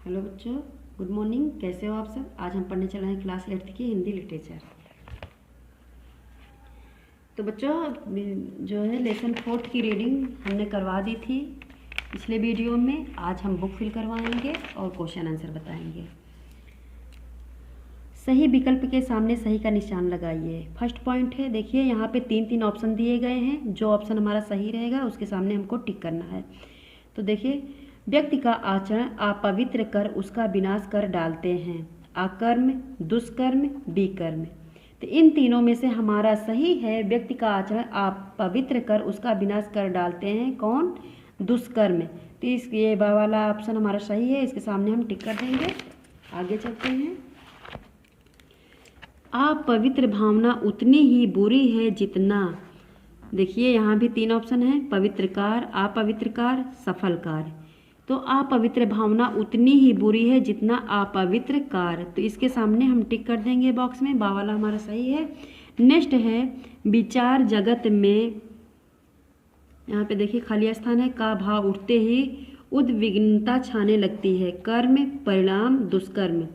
Hello बच्चों, good morning. कैसे हो आप सब। आज हम पढ़ने चले हैं क्लास 8th की हिंदी लिटरेचर। तो बच्चों, जो है लेसन 4th की रीडिंग हमने करवा दी थी पिछले वीडियो में। आज हम बुक फिल करवाएंगे और क्वेश्चन आंसर बताएंगे। सही विकल्प के सामने सही का निशान लगाइए। फर्स्ट पॉइंट है, देखिए यहाँ पे तीन ऑप्शन दिए गए हैं। जो ऑप्शन हमारा सही रहेगा उसके सामने हमको टिक करना है। तो देखिए, व्यक्ति का आचरण अपवित्र कर उसका विनाश कर डालते हैं। अकर्म, दुष्कर्म, विकर्म। तो इन तीनों में से हमारा सही है, व्यक्ति का आचरण अपवित्र कर उसका विनाश कर डालते हैं। कौन? दुष्कर्म। तो ये वाला ऑप्शन हमारा सही है, इसके सामने हम टिक कर देंगे। आगे चलते हैं। अपवित्र भावना उतनी ही बुरी है जितना, देखिए यहाँ भी तीन ऑप्शन है, पवित्रकार, अपवित्रकार, सफलकार। तो अपवित्र भावना उतनी ही बुरी है जितना अपवित्र कार। तो इसके सामने हम टिक कर देंगे बॉक्स में। बा वाला हमारा सही है। नेक्स्ट है, विचार जगत में, यहाँ पे देखिए खाली स्थान है, का भाव उठते ही उद्विग्नता छाने लगती है। कर्म, परिणाम, दुष्कर्म।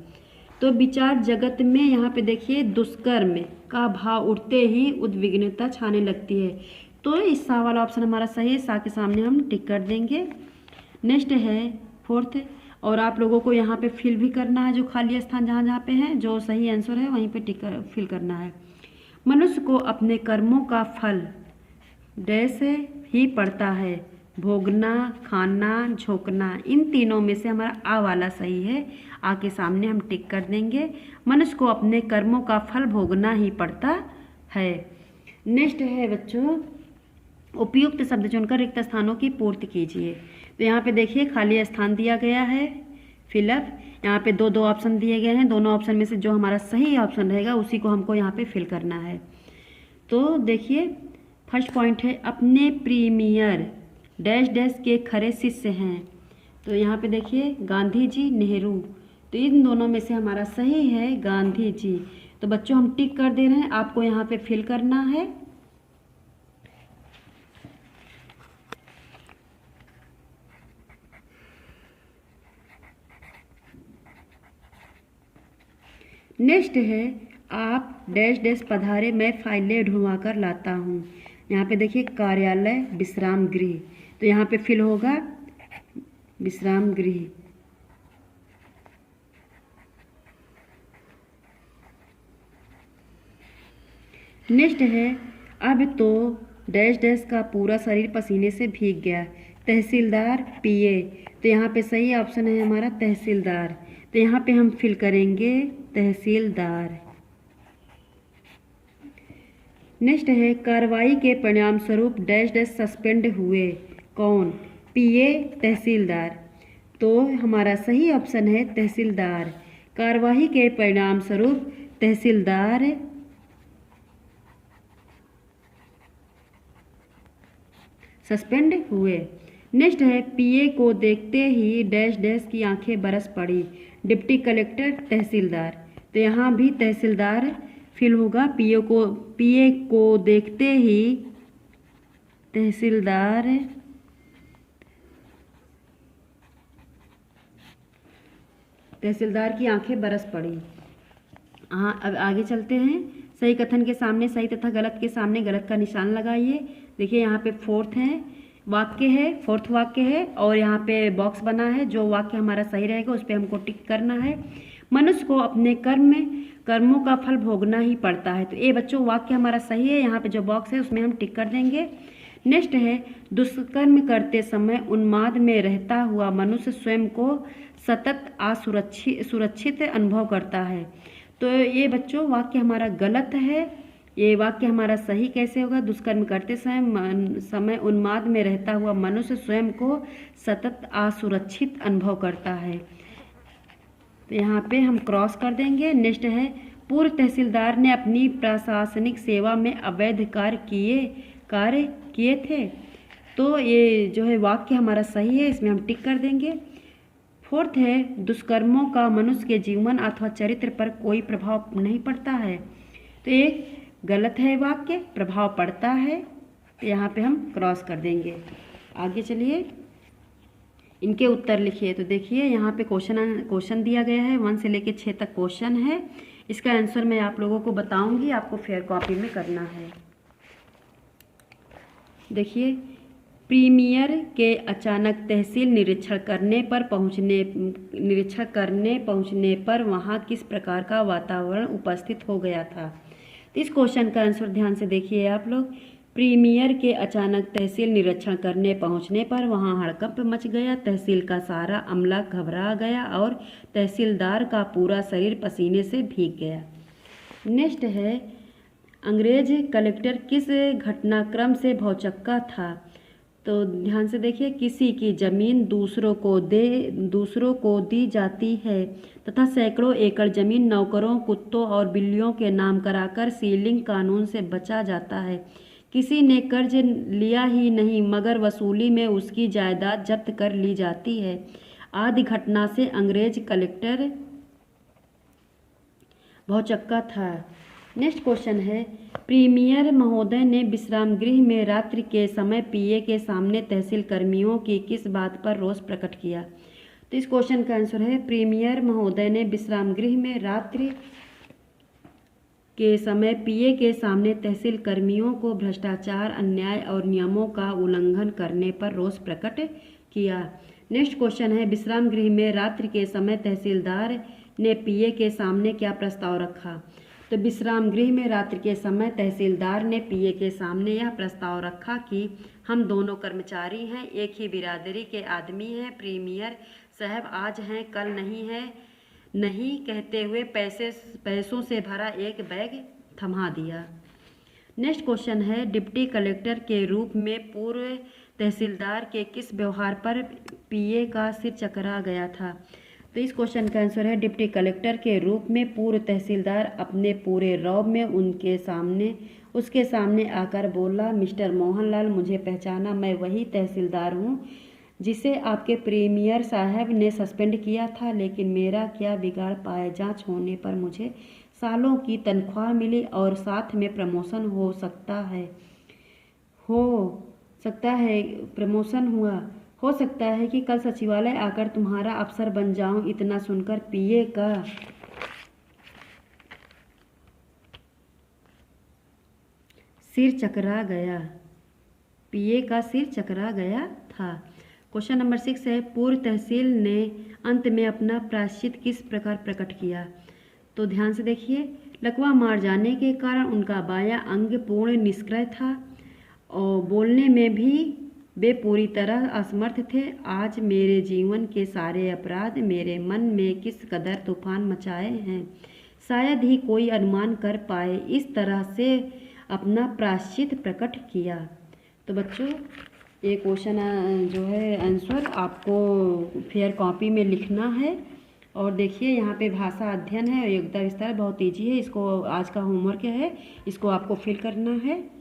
तो विचार जगत में यहाँ पे देखिए दुष्कर्म का भाव उठते ही उद्विग्नता छाने लगती है। तो इस सा वाला ऑप्शन हमारा सही है, सा के सामने हम टिक कर देंगे। नेक्स्ट है फोर्थ, और आप लोगों को यहाँ पे फिल भी करना है, जो खाली स्थान जहाँ जहाँ पे है, जो सही आंसर है वहीं पे टिक फिल करना है। मनुष्य को अपने कर्मों का फल डैश ही पड़ता है। भोगना, खाना, झोंकना। इन तीनों में से हमारा आ वाला सही है। आ के सामने हम टिक कर देंगे। मनुष्य को अपने कर्मों का फल भोगना ही पड़ता है। नेक्स्ट है बच्चों, उपयुक्त शब्द चुनकर रिक्त स्थानों की पूर्ति कीजिए। तो यहाँ पे देखिए खाली स्थान दिया गया है, फिलअप। यहाँ पे दो ऑप्शन दिए गए हैं। दोनों ऑप्शन में से जो हमारा सही ऑप्शन रहेगा उसी को हमको यहाँ पे फिल करना है। तो देखिए फर्स्ट पॉइंट है, अपने प्रीमियर डैश डैश के खरे शिष्य हैं। तो यहाँ पे देखिए गांधी जी, नेहरू। तो इन दोनों में से हमारा सही है गांधी जी। तो बच्चों हम टिक कर दे रहे हैं, आपको यहाँ पे फिल करना है। नेक्स्ट है, आप डैश डैश पधारे, मैं फाइलें ढूंढवा कर लाता हूँ। यहाँ पे देखिए कार्यालय, विश्राम गृह। तो यहाँ पे फिल होगा विश्राम गृह। नेक्स्ट है, अब तो डैश डैश का पूरा शरीर पसीने से भीग गया। तहसीलदार, पीए। तो यहाँ पे सही ऑप्शन है हमारा तहसीलदार। तो यहाँ पे हम फिल करेंगे तहसीलदार। नेक्स्ट है, कार्रवाई के परिणाम स्वरूप डैश डैश सस्पेंड हुए। कौन? पीए, तहसीलदार। तो हमारा सही ऑप्शन है तहसीलदार। कार्रवाई के परिणाम स्वरूप तहसीलदार सस्पेंड हुए। नेक्स्ट है, पीए को देखते ही डैश डैश की आंखें बरस पड़ी। डिप्टी कलेक्टर, तहसीलदार। तो यहाँ भी तहसीलदार फिल होगा। पीए को देखते ही तहसीलदार की आंखें बरस पड़ी। हाँ, अब आगे चलते हैं। सही कथन के सामने सही तथा गलत के सामने गलत का निशान लगाइए। देखिए यहाँ पे फोर्थ वाक्य है और यहाँ पे बॉक्स बना है। जो वाक्य हमारा सही रहेगा उस पर हमको टिक करना है। मनुष्य को अपने कर्मों का फल भोगना ही पड़ता है। तो ये बच्चों वाक्य हमारा सही है। यहाँ पे जो बॉक्स है उसमें हम टिक कर देंगे। नेक्स्ट है, दुष्कर्म करते समय उन्माद में रहता हुआ मनुष्य स्वयं को सतत असुरक्षित अनुभव करता है। तो ये बच्चों वाक्य हमारा गलत है। ये वाक्य हमारा सही कैसे होगा? दुष्कर्म करते समय उन्माद में रहता हुआ मनुष्य स्वयं को सतत असुरक्षित अनुभव करता है। तो यहाँ पे हम क्रॉस कर देंगे। नेक्स्ट है, पूर्व तहसीलदार ने अपनी प्रशासनिक सेवा में अवैध कार्य किए थे। तो ये जो है वाक्य हमारा सही है, इसमें हम टिक कर देंगे। फोर्थ है, दुष्कर्मों का मनुष्य के जीवन अथवा चरित्र पर कोई प्रभाव नहीं पड़ता है। तो ये गलत है वाक्य, प्रभाव पड़ता है। तो यहाँ पे हम क्रॉस कर देंगे। आगे चलिए, इनके उत्तर लिखिए। तो देखिए यहाँ पे क्वेश्चन दिया गया है, 1 से लेकर 6 तक क्वेश्चन है। इसका आंसर मैं आप लोगों को बताऊंगी, आपको फेयर कॉपी में करना है। देखिए, प्रीमियर के अचानक तहसील निरीक्षण करने पहुंचने पर वहां किस प्रकार का वातावरण उपस्थित हो गया था। तो इस क्वेश्चन का आंसर ध्यान से देखिए आप लोग। प्रीमियर के अचानक तहसील निरीक्षण करने पहुंचने पर वहां हड़कंप मच गया। तहसील का सारा अमला घबरा गया और तहसीलदार का पूरा शरीर पसीने से भीग गया। नेक्स्ट है, अंग्रेज कलेक्टर किस घटनाक्रम से भौचक्का था। तो ध्यान से देखिए, किसी की जमीन दूसरों को दी जाती है तथा सैकड़ों एकड़ जमीन नौकरों, कुत्तों और बिल्लियों के नाम कराकर सीलिंग कानून से बचा जाता है। किसी ने कर्ज लिया ही नहीं मगर वसूली में उसकी जायदाद जब्त कर ली जाती है। आदि घटना से अंग्रेज कलेक्टर भौचक्का था। नेक्स्ट क्वेश्चन है, प्रीमियर महोदय ने विश्राम गृह में रात्रि के समय पीए के सामने तहसील कर्मियों की किस बात पर रोष प्रकट किया। तो इस क्वेश्चन का आंसर है, प्रीमियर महोदय ने विश्राम गृह में रात्रि के समय पीए के सामने तहसील कर्मियों को भ्रष्टाचार, अन्याय और नियमों का उल्लंघन करने पर रोष प्रकट किया। नेक्स्ट क्वेश्चन है, विश्राम गृह में रात्रि के समय तहसीलदार ने पीए के सामने क्या प्रस्ताव रखा। तो विश्राम गृह में रात्रि के समय तहसीलदार ने पीए के सामने यह प्रस्ताव रखा कि हम दोनों कर्मचारी हैं, एक ही बिरादरी के आदमी हैं। प्रीमियर साहब आज हैं कल नहीं कहते हुए पैसों से भरा एक बैग थमा दिया। नेक्स्ट क्वेश्चन है, डिप्टी कलेक्टर के रूप में पूर्व तहसीलदार के किस व्यवहार पर पीए का सिर चकरा गया था। तो इस क्वेश्चन का आंसर है, डिप्टी कलेक्टर के रूप में पूर्व तहसीलदार अपने पूरे रौब में उसके सामने आकर बोला, मिस्टर मोहनलाल, मुझे पहचाना, मैं वही तहसीलदार हूँ जिसे आपके प्रीमियर साहब ने सस्पेंड किया था। लेकिन मेरा क्या बिगाड़ पाए। जांच होने पर मुझे सालों की तनख्वाह मिली और साथ में प्रमोशन हो सकता है कि कल सचिवालय आकर तुम्हारा अफसर बन जाऊं। इतना सुनकर पीए का सिर चकरा गया था। क्वेश्चन नंबर 6 है, पूर्व तहसील ने अंत में अपना प्रायश्चित किस प्रकार प्रकट किया। तो ध्यान से देखिए, लकवा मार जाने के कारण उनका बायां अंग पूर्ण निष्क्रिय था और बोलने में भी वे पूरी तरह असमर्थ थे। आज मेरे जीवन के सारे अपराध मेरे मन में किस कदर तूफान मचाए हैं, शायद ही कोई अनुमान कर पाए। इस तरह से अपना प्रायश्चित प्रकट किया। तो बच्चों, ये क्वेश्चन जो है आंसर आपको फेयर कॉपी में लिखना है। और देखिए, यहाँ पे भाषा अध्ययन है, योग्यता विस्तार बहुत ईजी है। इसको आज का होमवर्क है, इसको आपको फिल करना है।